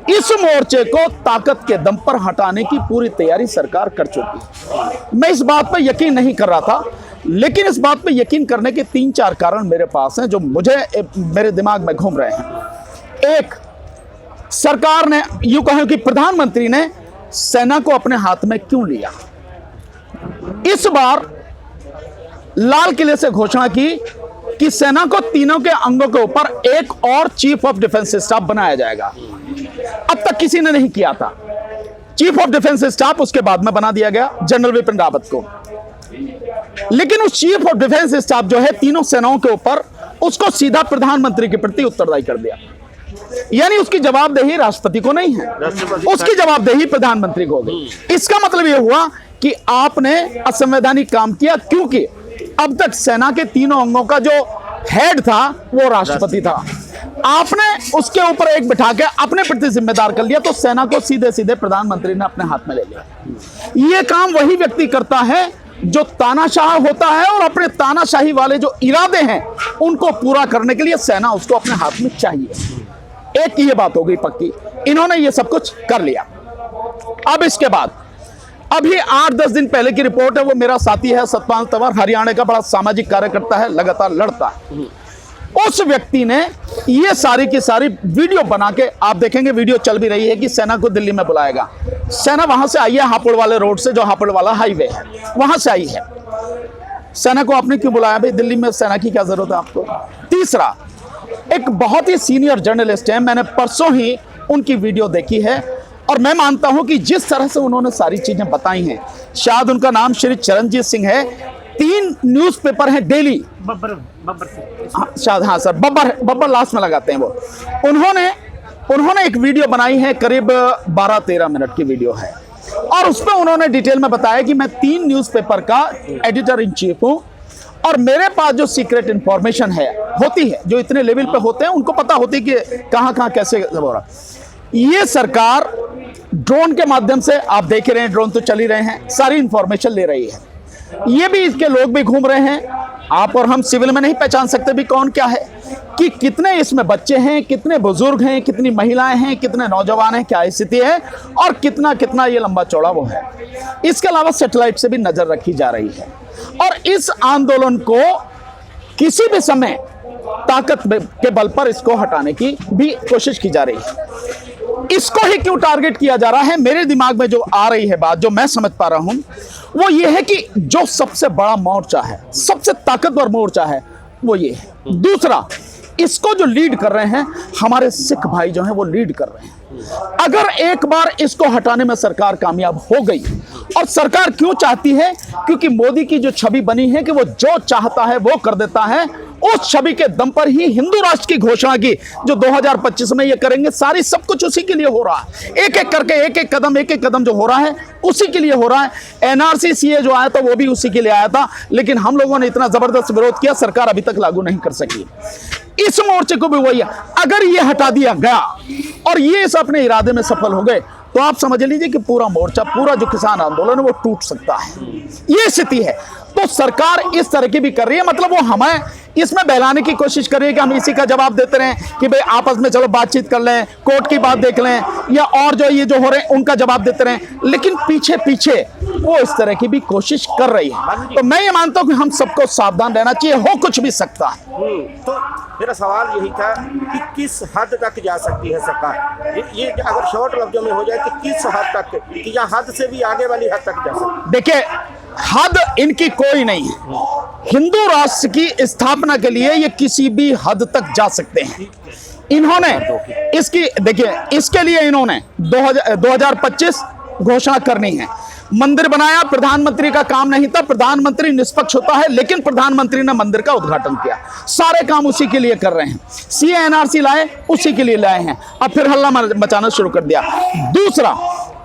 इस मोर्चे को ताकत के दम पर हटाने की पूरी तैयारी सरकार कर चुकी है। मैं इस बात पर यकीन नहीं कर रहा था, लेकिन इस बात पर यकीन करने के 3-4 कारण मेरे पास हैं जो मुझे मेरे दिमाग में घूम रहे हैं। एक, सरकार ने, यूं कहें कि प्रधानमंत्री ने सेना को अपने हाथ में क्यों लिया? इस बार लाल किले से घोषणा की कि सेना को तीनों के अंगों के ऊपर एक और चीफ ऑफ डिफेंस स्टाफ बनाया जाएगा। अब तक किसी ने नहीं किया था। चीफ ऑफ डिफेंस स्टाफ उसके बाद में बना दिया गया जनरल विपिन रावत को, लेकिन उस चीफ ऑफ डिफेंस स्टाफ जो है तीनों सेनाओं के ऊपर, उसको सीधा प्रधानमंत्री के प्रति उत्तरदायी कर दिया। यानी उसकी जवाबदेही राष्ट्रपति को नहीं है, उसकी जवाबदेही प्रधानमंत्री को होगी। इसका मतलब यह हुआ कि आपने असंवैधानिक काम किया, क्योंकि अब तक सेना के तीनों अंगों का जो हेड था वो राष्ट्रपति था। आपने उसके ऊपर एक बिठा के अपने प्रति जिम्मेदार कर लिया, तो सेना को सीधे सीधे प्रधानमंत्री ने अपने हाथ में ले लिया। ये काम वही व्यक्ति करता है जो तानाशाह होता है, और अपने तानाशाही वाले जो इरादे हैं उनको पूरा करने के लिए सेना उसको अपने हाथ में चाहिए। एक ये बात हो गई पक्की, इन्होंने ये सब कुछ कर लिया। अब इसके बाद अभी 8-10 दिन पहले की रिपोर्ट है, वो मेरा साथी है सतपाल तंवर, हरियाणा का बड़ा सामाजिक कार्यकर्ता है, लगातार लड़ता है। उस व्यक्ति ने ये सारी की सारी वीडियो बना के, आप देखेंगे वीडियो चल भी रही है, कि सेना को दिल्ली में बुलाएगा। सेना वहां से आई है, हापुड़ वाले रोड से, जो हापुड़ वाला हाईवे है, वहां से आई है। सेना को आपने क्यों बुलाया भाई? दिल्ली में सेना की क्या जरूरत है आपको? तीसरा, एक बहुत ही सीनियर जर्नलिस्ट है, मैंने परसों ही उनकी वीडियो देखी है, और मैं मानता हूं कि जिस तरह से उन्होंने सारी चीजें बताई हैं, शायद उनका नाम श्री चरणजीत सिंह है, 3 न्यूज़पेपर हैं डेली, शायद, हाँ सर, बब्बर लास्ट में लगाते हैं वो। उन्होंने एक वीडियो बनाई है, करीब 12-13 मिनट की वीडियो है, और उसमें उन्होंने डिटेल में बताया कि मैं 3 न्यूज़पेपर का एडिटर इन चीफ हूं, और मेरे पास जो सीक्रेट इंफॉर्मेशन है, होती है, जो इतने लेवल पे होते हैं उनको पता होती है कि कहां कैसे हो रहा। ये सरकार ड्रोन के माध्यम से, आप देख रहे हैं, ड्रोन तो चल ही रहे हैं, सारी इंफॉर्मेशन ले रही है। ये भी, इसके लोग भी घूम रहे हैं, आप और हम सिविल में नहीं पहचान सकते भी कौन क्या है, कि कितने इसमें बच्चे हैं, कितने बुजुर्ग हैं, कितनी महिलाएं हैं, कितने नौजवान हैं, क्या स्थिति है, और कितना कितना ये लंबा चौड़ा वो है। इसके अलावा सैटेलाइट से भी नजर रखी जा रही है, और इस आंदोलन को किसी भी समय ताकत के बल पर इसको हटाने की भी कोशिश की जा रही है। इसको ही क्यों टारगेट किया जा रहा है? मेरे दिमाग में जो आ रही है बात, जो मैं समझ पा रहा हूं, वो ये है कि जो सबसे बड़ा मोर्चा है, सबसे ताकतवर मोर्चा है, वो ये है। दूसरा, इसको जो लीड कर रहे हैं हमारे सिख भाई जो हैं, वो लीड कर रहे हैं। अगर एक बार इसको हटाने में सरकार कामयाब हो गई, और सरकार क्यों चाहती है? क्योंकि मोदी की जो छवि बनी है कि वो जो चाहता है वो कर देता है, उस छवि के दम पर ही हिंदू राष्ट्र की घोषणा की जो 2025 में ये करेंगे। सारी सब कुछ उसी के लिए हो रहा है, एक एक करके एक एक कदम जो हो रहा है उसी के लिए हो रहा है। एनआरसी सीए जो आया था वो भी उसी के लिए आया था, लेकिन हम लोगों ने इतना जबरदस्त विरोध किया, सरकार अभी तक लागू नहीं कर सकी। इस मोर्चे को भी वही है, अगर ये हटा दिया गया और ये इस अपने इरादे में सफल हो गए तो आप समझ लीजिए कि पूरा मोर्चा, पूरा जो किसान आंदोलन है वो टूट सकता है। ये स्थिति है। तो सरकार इस तरह की भी कर रही है, मतलब वो हमें इसमें बहलाने की कोशिश कर रही है कि हम इसी का जवाब देते रहें कि भाई आपस में चलो बातचीत कर लें, कोर्ट की बात देख लें, या और जो ये जो हो रहे हैं उनका जवाब देते रहें, लेकिन पीछे पीछे वो इस तरह की भी कोशिश कर रही है। तो मैं ये मानता हूं कि हम सबको सावधान रहना चाहिए, हो कुछ भी सकता है। तो मेरा सवाल यही था कि किस हद तक जा सकती है सरकार, ये अगर शॉर्ट लफ्जों में हो जाए कि किस हद तक, कि या हद से भी आगे वाली हद तक जा सकती। देखिए, हद इनकी कोई नहीं है। हिंदू राष्ट्र की स्थापना के लिए ये किसी भी हद तक जा सकते हैं। इन्होंने इसकी, देखिए, इसके लिए इन्होंने 2025 घोषणा करनी है। मंदिर बनाया, प्रधानमंत्री का काम नहीं था, प्रधानमंत्री निष्पक्ष होता है, लेकिन प्रधानमंत्री ने मंदिर का उद्घाटन किया। सारे काम उसी के लिए कर रहे हैं। सीए एनआरसी लाए, उसी के लिए लाए हैं, अब फिर हल्ला मचाना शुरू कर दिया। दूसरा,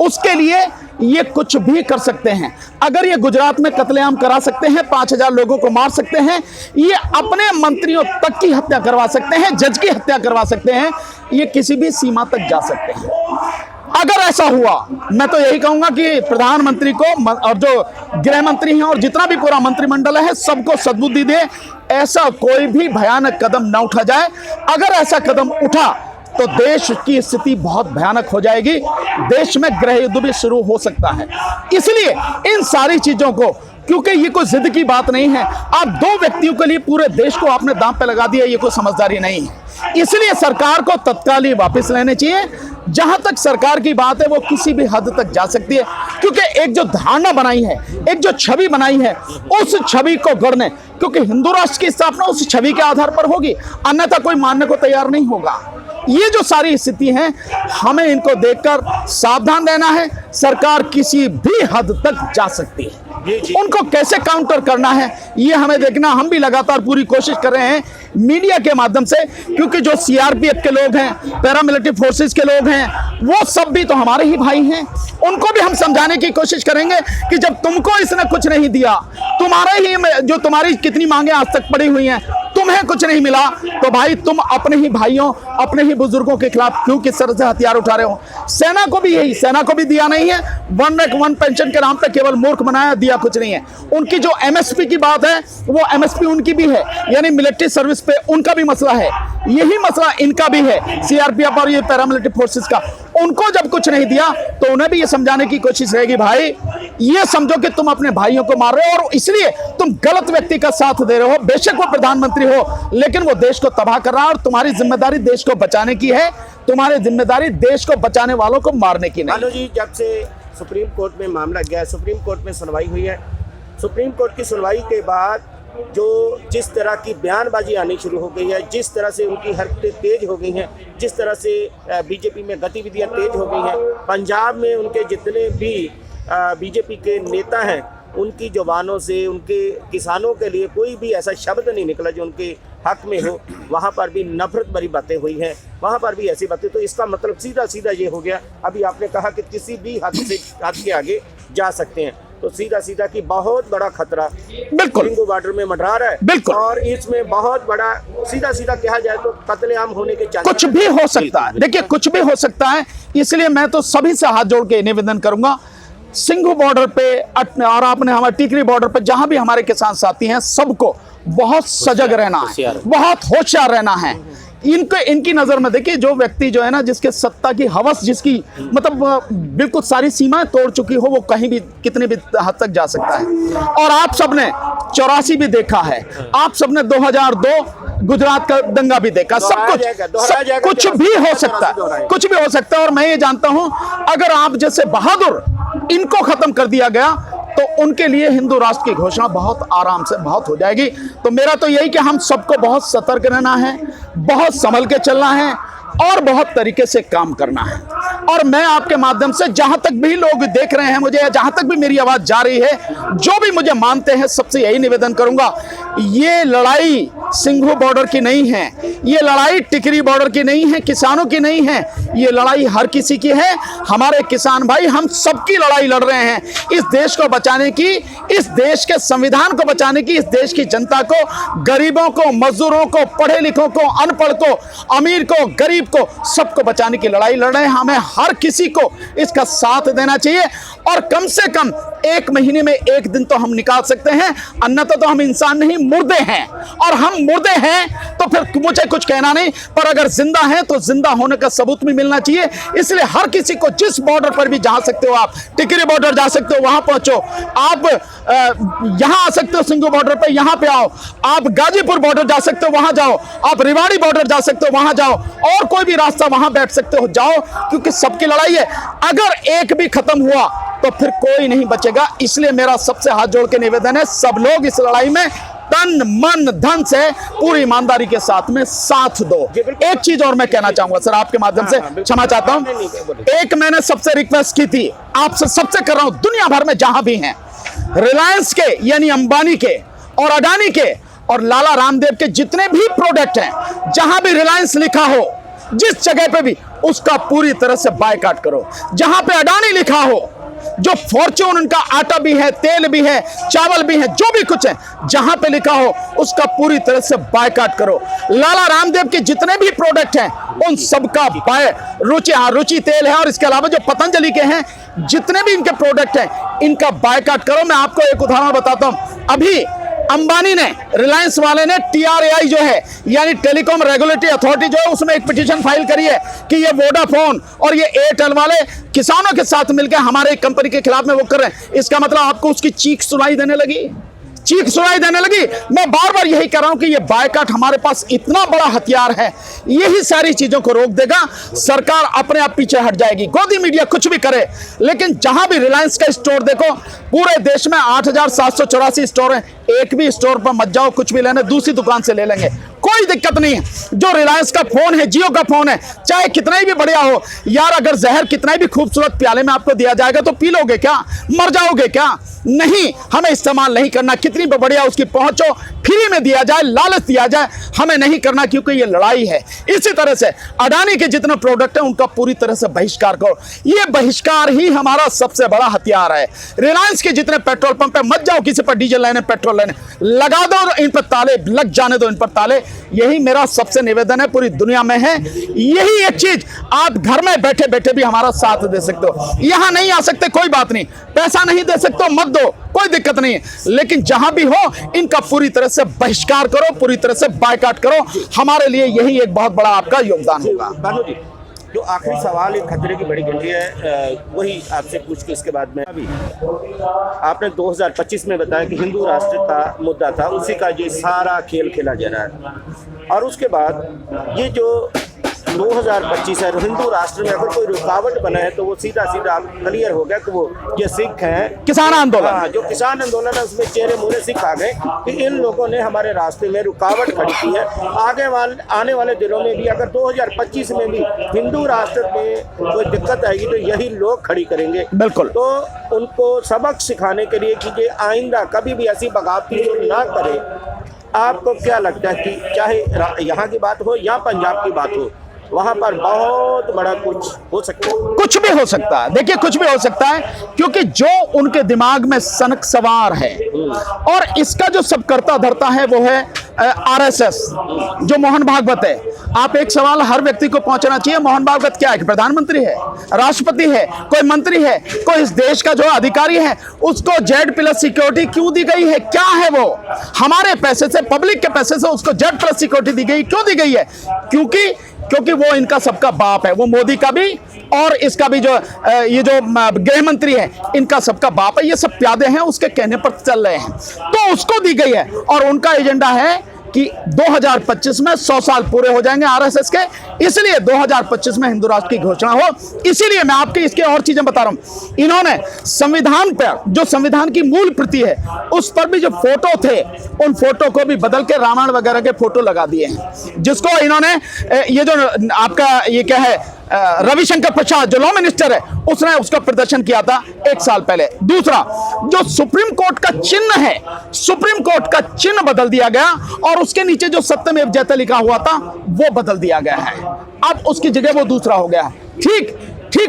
उसके लिए ये कुछ भी कर सकते हैं। अगर ये गुजरात में कत्लेआम करा सकते हैं, 5000 लोगों को मार सकते हैं, ये अपने मंत्रियों तक की हत्या करवा सकते हैं, जज की हत्या करवा सकते हैं, ये किसी भी सीमा तक जा सकते हैं। अगर ऐसा हुआ, मैं तो यही कहूंगा कि प्रधानमंत्री को और जो गृह मंत्री हैं और जितना भी पूरा मंत्रिमंडल है सबको सद्बुद्धि दे, ऐसा कोई भी भयानक कदम न उठा जाए। अगर ऐसा कदम उठा तो देश की स्थिति बहुत भयानक हो जाएगी, देश में गृह युद्ध भी शुरू हो सकता है। इसलिए इन सारी चीजों को, क्योंकि ये कोई जिद की बात नहीं है, आप दो व्यक्तियों के लिए पूरे देश को आपने दांव पे लगा दिया, ये कोई समझदारी नहीं है। इसलिए सरकार को तत्काल ही वापस लेने चाहिए। जहां तक सरकार की बात है वो किसी भी हद तक जा सकती है, क्योंकि एक जो धारणा बनाई है, एक जो छवि बनाई है, उस छवि को गढ़ने, क्योंकि हिंदू राष्ट्र की स्थापना उस छवि के आधार पर होगी, अन्यथा कोई मानने को तैयार नहीं होगा। ये जो सारी स्थिति है, हमें इनको देखकर सावधान रहना है। सरकार किसी भी हद तक जा सकती है, उनको कैसे काउंटर करना है ये हमें देखना। हम भी लगातार पूरी कोशिश कर रहे हैं मीडिया के माध्यम से, क्योंकि जो सीआरपीएफ के लोग हैं, पैरामिलिट्री फोर्सेस के लोग हैं, वो सब भी तो हमारे ही भाई हैं। उनको भी हम समझाने की कोशिश करेंगे कि जब तुमको इसने कुछ नहीं दिया, तुम्हारे ही जो तुम्हारी कितनी मांगे आज तक पड़ी हुई हैं, तुम्हें कुछ नहीं मिला, तो भाई तुम अपने ही भाइयों, अपने ही बुजुर्गों के खिलाफ क्यों किस तरह से हथियार उठा रहे हो। सेना को भी यही, सेना को भी दिया नहीं है, वन रैंक वन पेंशन के नाम पे केवल मूर्ख बनाया, दिया कुछ नहीं है। उनकी जो एमएसपी की बात है, वो एमएसपी उनकी भी है, यानी मिलिट्री सर्विस पे उनका भी मसला है, यही मसला इनका भी है, सीआरपीएफ और ये पैरामिलिट्री फोर्सेस का। उनको जब कुछ नहीं दिया तो उन्हें भी ये समझाने की कोशिश रहेगी, भाई ये समझो कि तुम अपने भाइयों को मार रहे हो और इसलिए तुम गलत व्यक्ति का साथ दे रहे हो। बेशक वो प्रधानमंत्री हो, लेकिन वो देश को तबाह कर रहा है और तुम्हारी जिम्मेदारी देश को बचाने की है, तुम्हारी जिम्मेदारी देश को बचाने वालों को मारने की नहीं। जी, जब से सुप्रीम कोर्ट में मामला गया, सुप्रीम कोर्ट में सुनवाई हुई है, सुप्रीम कोर्ट की सुनवाई के बाद जो जिस तरह की बयानबाजी आनी शुरू हो गई है, जिस तरह से उनकी हरकतें तेज हो गई हैं, जिस तरह से बीजेपी में गतिविधियां तेज हो गई हैं, पंजाब में उनके जितने भी बीजेपी के नेता हैं, उनकी जुबानों से उनके किसानों के लिए कोई भी ऐसा शब्द नहीं निकला जो उनके हक में हो। वहाँ पर भी नफरत भरी बातें हुई हैं, वहाँ पर भी ऐसी बातें। तो इसका मतलब सीधा सीधा ये हो गया, अभी आपने कहा कि किसी भी हद के आगे जा सकते हैं, तो सीधा सीधा कि बहुत बड़ा खतरा बिल्कुल सिंगू बॉर्डर में मंडरा रहा है। बिल्कुल, और इसमें बहुत बड़ा सीधा सीधा कहा जाए तो कत्लेआम होने के चांस कुछ भी हो सकता है। देखिए, कुछ भी हो सकता है, इसलिए मैं तो सभी से हाथ जोड़ के निवेदन करूंगा, सिंघू बॉर्डर पे और आपने हमारे टीकरी बॉर्डर पे जहां भी हमारे किसान साथी हैं, सबको बहुत सजग रहना है, बहुत होशियार रहना है। इनकी नजर में देखिए, जो व्यक्ति जो है ना, जिसके सत्ता की हवस, जिसकी मतलब बिल्कुल सारी सीमाएं तोड़ चुकी हो, वो कहीं भी कितनी भी हद तक जा सकता है। और आप सबने 84 भी देखा है, आप सबने 2002 गुजरात का दंगा भी देखा, सब कुछ भी हो सकता है, कुछ भी हो सकता है। और मैं ये जानता हूं, अगर आप जैसे बहादुर इनको खत्म कर दिया गया तो उनके लिए हिंदू राष्ट्र की घोषणा बहुत आराम से बहुत हो जाएगी। तो मेरा तो यही कि हम सबको बहुत सतर्क रहना है, बहुत संभल के चलना है और बहुत तरीके से काम करना है। और मैं आपके माध्यम से जहां तक भी लोग देख रहे हैं मुझे, या जहां तक भी मेरी आवाज जा रही है, जो भी मुझे मानते हैं, सबसे यही निवेदन करूंगा ये लड़ाई सिंघू बॉर्डर की नहीं है, ये लड़ाई टिकरी बॉर्डर की नहीं है, किसानों की नहीं है, ये लड़ाई हर किसी की है। हमारे किसान भाई हम सबकी लड़ाई लड़ रहे हैं इस देश को बचाने की, इस देश के संविधान को बचाने की, इस देश की जनता को, गरीबों को, मजदूरों को, पढ़े लिखों को, अनपढ़ को, अमीर को, गरीब को, सबको बचाने की लड़ाई लड़ रहे हैं। हमें हर किसी को इसका साथ देना चाहिए और कम से कम 1 महीने में 1 दिन तो हम निकाल सकते हैं, अन्यथा तो हम इंसान नहीं मुर्दे हैं। और हम मुर्दे हैं तो फिर मुझे कुछ कहना नहीं, पर अगर जिंदा है तो जिंदा होने का सबूत भी मिलना चाहिए। इसलिए हर किसी को जिस बॉर्डर पर भी जा सकते हो, आप टिकरी बॉर्डर जा सकते हो वहां पहुंचो, आप यहां आ सकते हो सिंघू बॉर्डर पे, यहां पे आओ, आप गाजीपुर बॉर्डर जा सकते हो वहां जाओ, आप रेवाड़ी बॉर्डर जा सकते हो वहां जाओ, और कोई भी रास्ता वहां बैठ सकते हो जाओ, क्योंकि सबकी लड़ाई है। अगर एक भी खत्म हुआ तो फिर कोई नहीं बचेगा। इसलिए मेरा सबसे हाथ जोड़ के निवेदन है, सब लोग इस लड़ाई में तन मन धन से पूरी ईमानदारी के साथ में साथ दो। एक चीज और मैं कहना चाहूंगा सर आपके माध्यम से, क्षमा चाहता हूं, एक मैंने सबसे रिक्वेस्ट की थी, आपसे सबसे कर रहा हूं, दुनिया भर में जहां भी हैं, रिलायंस के यानी अंबानी के और अडानी के और लाला रामदेव के जितने भी प्रोडक्ट हैं, जहां भी रिलायंस लिखा हो, जिस जगह पे भी, उसका पूरी तरह से बायकॉट करो। जहां पे अडानी लिखा हो, जो फॉर्च्यून, उनका आटा भी है, तेल भी है, चावल भी है, जो भी कुछ है, जहां पे लिखा हो उसका पूरी तरह से बायकॉट करो। लाला रामदेव के जितने भी प्रोडक्ट हैं उन सबका रुचि तेल है, और इसके अलावा जो पतंजलि के हैं, जितने भी इनके प्रोडक्ट हैं, इनका बायकॉट करो। मैं आपको एक उदाहरण बताता हूं, अभी अंबानी ने, रिलायंस वाले ने TRAI जो है यानी टेलीकॉम रेगुलेटरी अथॉरिटी जो है, उसमें एक पिटीशन फाइल करी है कि ये वोडाफोन और ये एयरटेल वाले किसानों के साथ मिलकर हमारे कंपनी के खिलाफ में वो कर रहे हैं। इसका मतलब आपको उसकी चीख सुनाई देने लगी, चीख सुनाई देने लगी। मैं बार बार यही कह रहा हूं कि ये बायकॉट हमारे पास इतना बड़ा हथियार है, यही सारी चीजों को रोक देगा। सरकार अपने आप पीछे हट जाएगी, गोदी मीडिया कुछ भी करे, लेकिन जहां भी रिलायंस का स्टोर देखो, पूरे देश में 8,784 स्टोर हैं, एक भी स्टोर पर मत जाओ, कुछ भी लेने दूसरी दुकान से ले लेंगे, कोई दिक्कत नहीं है। जो रिलायंस का फोन है, जियो का फोन है, चाहे कितना ही भी बढ़िया हो यार, अगर जहर कितना ही भी खूबसूरत प्याले में आपको दिया जाएगा तो पी लोगे क्या? मर जाओगे क्या? नहीं, हमें इस्तेमाल नहीं करना। कितनी भी बढ़िया उसकी पहुंचो, फ्री में दिया जाए, लालच दिया जाए, हमें नहीं करना, क्योंकि ये लड़ाई है। इसी तरह से अडानी के जितने प्रोडक्ट हैं उनका पूरी तरह से बहिष्कार करो। ये बहिष्कार ही हमारा सबसे बड़ा हथियार है। रिलायंस के जितने पेट्रोल पंप पे मत जाओ किसी पर डीजल लेने, पेट्रोल लेने, लगा दो इन पर ताले, लग जाने दो इन पर ताले। यही मेरा सबसे निवेदन है, पूरी दुनिया में है। यही एक चीज आप घर में बैठे बैठे भी हमारा साथ दे सकते हो। यहां नहीं आ सकते, कोई बात नहीं, पैसा नहीं दे सकते मत दो, कोई दिक्कत नहीं है, लेकिन जहां भी हो इनका पूरी तरह से बहिष्कार करो, पूरी तरह से बायकॉट करो। हमारे लिए यही एक बहुत बड़ा आपका योगदान होगा। भानु जी, जो आखिरी सवाल एक खतरे की बड़ी घंटी है, वही आपसे पूछ के इसके बाद में, अभी आपने 2025 में बताया कि हिंदू राष्ट्र का मुद्दा था, उसी का ये सारा खेल खेला जा रहा है, और उसके बाद ये जो 2025 है, हिंदू राष्ट्र में अगर कोई रुकावट बना है तो वो सीधा सीधा क्लियर हो गया कि वो ये सिख हैं, किसान आंदोलन। हाँ, जो किसान आंदोलन है उसमें चेहरे मुहरे सिख आ गए कि इन लोगों ने हमारे रास्ते में रुकावट खड़ी की है। आने वाले दिनों में भी अगर 2025 में भी हिंदू राष्ट्र में कोई दिक्कत आएगी तो यही लोग खड़ी करेंगे। बिल्कुल। तो उनको सबक सिखाने के लिए कि ये आइंदा कभी भी ऐसी बगावती ना करे। आपको क्या लगता है कि चाहे यहाँ की बात हो या पंजाब की बात हो, वहां पर बहुत बड़ा कुछ हो सकता है? कुछ भी हो सकता है, देखिए कुछ भी हो सकता है, क्योंकि जो उनके दिमाग में सनक सवार है और इसका जो सब करता धरता है वो है RSS, जो मोहन भागवत है। आप एक सवाल हर व्यक्ति को पहुंचना चाहिए, मोहन भागवत क्या है? कि प्रधानमंत्री है, राष्ट्रपति है, कोई मंत्री है, कोई इस देश का जो अधिकारी है, उसको Z+ सिक्योरिटी क्यों दी गई है? क्या है वो? हमारे पैसे से, पब्लिक के पैसे से उसको Z+ सिक्योरिटी दी गई, क्यों दी गई है? क्योंकि वो इनका सबका बाप है, वो मोदी का भी और इसका भी, जो ये जो गृह मंत्री है, इनका सबका बाप है। ये सब प्यादे हैं, उसके कहने पर चल रहे हैं, तो उसको दी गई है। और उनका एजेंडा है कि 2025 में 100 साल पूरे हो जाएंगे RSS के, इसलिए 2025 में हिंदू राष्ट्र की घोषणा हो। इसीलिए मैं आपकी इसके और चीजें बता रहा हूं। इन्होंने संविधान पर, जो संविधान की मूल प्रति है, उस पर भी जो फोटो थे, उन फोटो को भी बदल के रामायण वगैरह के फोटो लगा दिए हैं, जिसको इन्होंने ये जो आपका ये क्या है रविशंकर प्रसाद जो लॉ मिनिस्टर है उसने उसका प्रदर्शन किया था 1 साल पहले। दूसरा, जो सुप्रीम कोर्ट का चिन्ह है, सुप्रीम कोर्ट का चिन्ह बदल दिया गया और उसके नीचे जो सत्यमेव जयते लिखा हुआ था वो बदल दिया गया है, अब उसकी जगह वो दूसरा हो गया। ठीक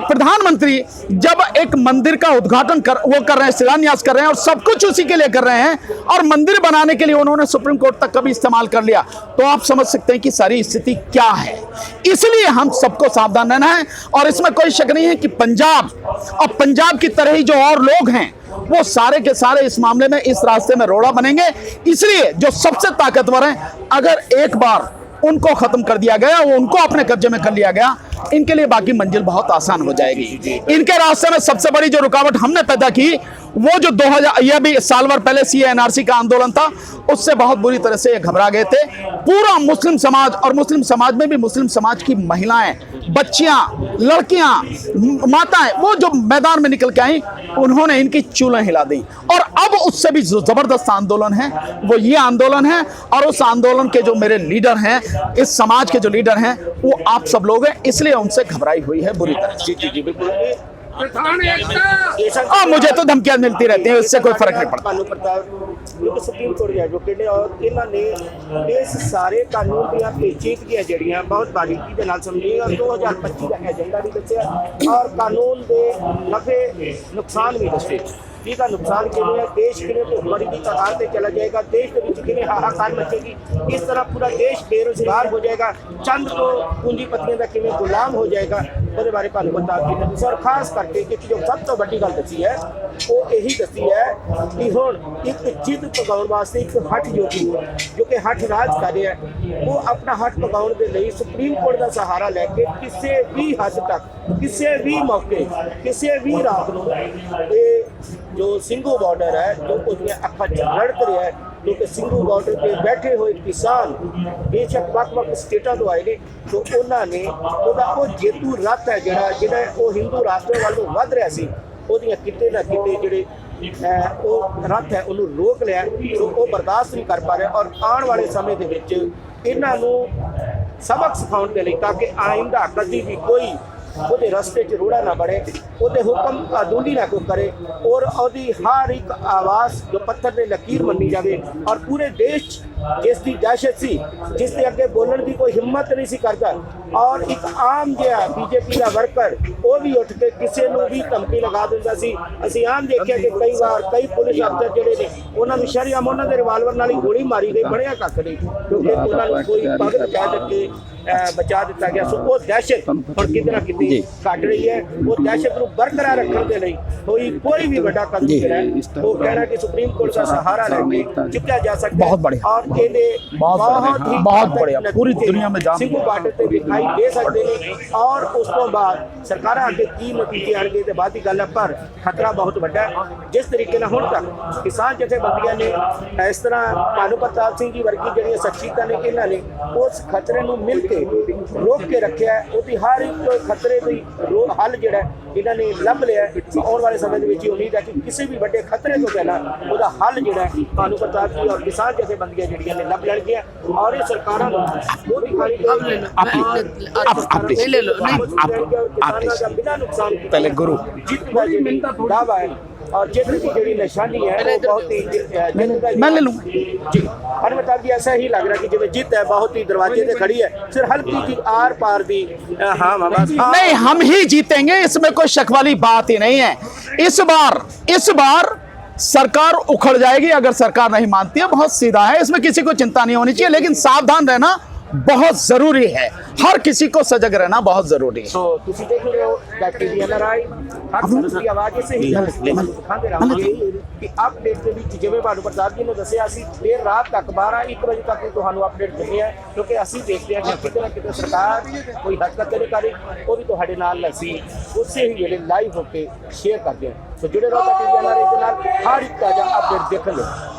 प्रधानमंत्री जब एक मंदिर का उद्घाटन कर रहे हैं, शिलान्यास कर रहे हैं और सब कुछ उसी के लिए कर रहे हैं और मंदिर बनाने के लिए उन्होंने सुप्रीम कोर्ट तक कभी इस्तेमाल कर लिया, तो आप समझ सकते हैं कि सारी स्थिति क्या है। इसलिए हम सबको सावधान रहना है और इसमें कोई शक नहीं है कि पंजाब और पंजाब की तरह ही जो और लोग हैं वो सारे के सारे इस मामले में इस रास्ते में रोड़ा बनेंगे। इसलिए जो सबसे ताकतवर हैं, अगर एक बार उनको खत्म कर दिया गया, वो उनको अपने कब्जे में कर लिया गया, इनके लिए बाकी मंजिल बहुत आसान हो जाएगी। इनके रास्ते में सबसे बड़ी जो रुकावट हमने पैदा की वो जो 2000 यह भी साल भर पहले CA/NRC का आंदोलन था, उससे बहुत बुरी तरह से घबरा गए थे पूरा मुस्लिम समाज, और मुस्लिम समाज में भी मुस्लिम समाज की महिलाएं, बच्चियां, लड़कियां, माताएं, वो जो मैदान में निकल के आई, उन्होंने इनकी चूल्हें हिला दी। और अब उससे भी जो जबरदस्त आंदोलन है वो ये आंदोलन है, और उस आंदोलन के जो मेरे लीडर हैं, इस समाज के जो लीडर हैं, वो आप सब लोग हैं, इसलिए उनसे घबराई हुई है बुरी तरह से। जी बिल्कुल। मुझे तो धमकियां मिलती रहती हैं, इससे कोई फर्क नहीं पड़ता। भानु प्रताप सुप्रीम कोर्ट है जो कहने और इन्होंने इस सारे कानून ਦੀਆਂ पेचीदगियां ਜਿਹੜੀਆਂ बहुत बारीकी ਦੇ ਨਾਲ ਸਮਝੀ और 2025 ਦਾ एजेंडा भी ਦੱਸਿਆ और कानून ਦੇ ਨਫੇ ਨੁਕਸਾਨ ਵੀ ਦੱਸੇ। इसका नुकसान किमें है, देश किमें भुखमरी की कगार से चला जाएगा, देश के बीच किमें हाहाकार मचेगी, इस तरह पूरा देश बेरोजगार हो जाएगा, चंद को पूंजीपतियों का किमें गुलाम हो जाएगा, वो बारे भानु प्रताप जी ने और खास करके कि जो सब तो बड़ी गल दसी है वो यही दसी है कि हुण एक जिद पकाउण वास्ते एक हठ जो कि हठ राज कर रहा है, वो अपना हठ पकाउण के लिए सुप्रीम कोर्ट का सहारा लैके किसी भी हद तक, किसी भी मौके, किसी भी रात को जो सिंघू बॉर्डर है जो उसमें अखा रड़क रहा है, क्योंकि सिंघू बॉर्डर पे बैठे हुए किसान बेशक वक्-वक् स्टेटां तो आए ने, तो उन्होंने वो जेतू रथ है जिहड़ा वो हिंदू राष्ट्र वाल नूं वध रहा सी, ਉਹਦੀਆਂ ਕਿਤੇ ਨਾ ਕਿਤੇ ਜਿਹੜੇ ਉਹ ਰੱਥ ਹੈ ਉਹਨੂੰ ਰੋਕ ਲਿਆ, तो ਉਹ ਬਰਦਾਸ਼ਤ ਨਹੀਂ ਕਰ ਪਾ ਰਿਹਾ। ਔਰ ਆਉਣ ਵਾਲੇ ਸਮੇਂ ਦੇ ਵਿੱਚ ਇਹਨਾਂ ਨੂੰ ਸਬਕ ਸਿਖਾਉਣ ਦੇ ਲਈ ਤਾਂ ਕਿ ਆਇੰਦਾ ਕਦੀ ਵੀ ਕੋਈ ਉਹਦੇ ਰਸਤੇ 'ਚ ਰੋੜਾ ਨਾ ਬੜੇ, ਉਹਦੇ ਹੁਕਮ ਅਦੂਲੀ ਨਾ ਕੋਈ करे और ਉਹਦੀ हर एक आवाज़ जो पत्थर ने लकीर मनी जाए और पूरे देश जिसकी दहशत सी, जिसके अगे बोलने की कोई हिम्मत नहीं सी करता, और एक आम जिहा बीजेपी का वर्कर वो भी उठ के किसी को भी धमकी लगा दिंदा सी। असीं आम देखिया कि कई बार कई पुलिस अफसर जिहड़े ने उन्हां नूं शरेआम उन्हां दे रिवाल्वर नाल ही गोली मारी गई, बढ़िया कख नहीं, क्योंकि उन्हां नूं कोई पग कह के बचा दिता गया। सो वो दहशत हुण किते ना किते घट रही है, वो दहशत को बरकरार रखने के लिए कोई भी बड़ा कदम है वो कहना कि सुप्रीम कोर्ट का सहारा लेके चुका जा सकता है। बहुत बढ़िया, और ये बहुत बढ़िया, पूरी दुनिया में जाम सिंघू बॉर्डर से दिखाई दे सकते हैं। और उस तो बाद सरकार अगे की नतीजे आएंगे तो बाद की गल है, पर खतरा बहुत बड़ा है। जिस तरीके ना हुण तक किसान जथेबंदियां ने इस तरह भानु प्रताप सिंह जी वर्गी जिहड़ियां शख्सियतां ने इन्हां ने उस खतरे नूं मिल के रोक के रखा है, उसकी हर एक खतरे की हल जिहड़ा इन्होंने लभ लिया। आने वाले समय में उम्मीद है कि किसी भी बड़े खतरे तो पहला उसका हल जिहड़ा भानु प्रताप जी और किसान जथेबंदियां जिहड़ियां ने लभ लैणगियां और ये सरकारां नूं वो दिखाई बिना नुकसान पहले गुरु जीत का दावा है और जित की जी निशानी है वो बहुत ही मैं ले लूँ जी। भानु प्रताप जी ऐसा ही लग रहा है कि जिवें जित है बहुत ही दरवाजे से खड़ी है, सिर्फ हल्की सी आर पार दी हाँ नहीं, हम ही जीतेंगे, इसमें कोई शक वाली बात ही नहीं है। इस बार सरकार उखड़ जाएगी अगर सरकार नहीं मानती है, बहुत सीधा है, इसमें किसी को चिंता नहीं होनी चाहिए, लेकिन सावधान रहना बहुत जरूरी है, हर किसी को सजग रहना बहुत जरूरी है। तो तुसी देख रहे हो डॉक्टर एनआरआई की आवाज से ही दिखाते रहांगे कि अपडेट के बीच जिवें भानु प्रताप जी ने दस्सिया सी देर रात तक 12-1 बजे तक तुहानू अपडेट दिंदे हैं, क्योंकि असीं देखते हैं कि किते ना किते सरकार कोई हरकत नहीं कर रही, वो भी तुहाडे नाल असीं उसे ही वेले लाइव होकर शेयर करते हैं। तो जुड़े रहो डॉक्टर एनआरआई के नाल, हर एक ताज़ा अपडेट देखण लई।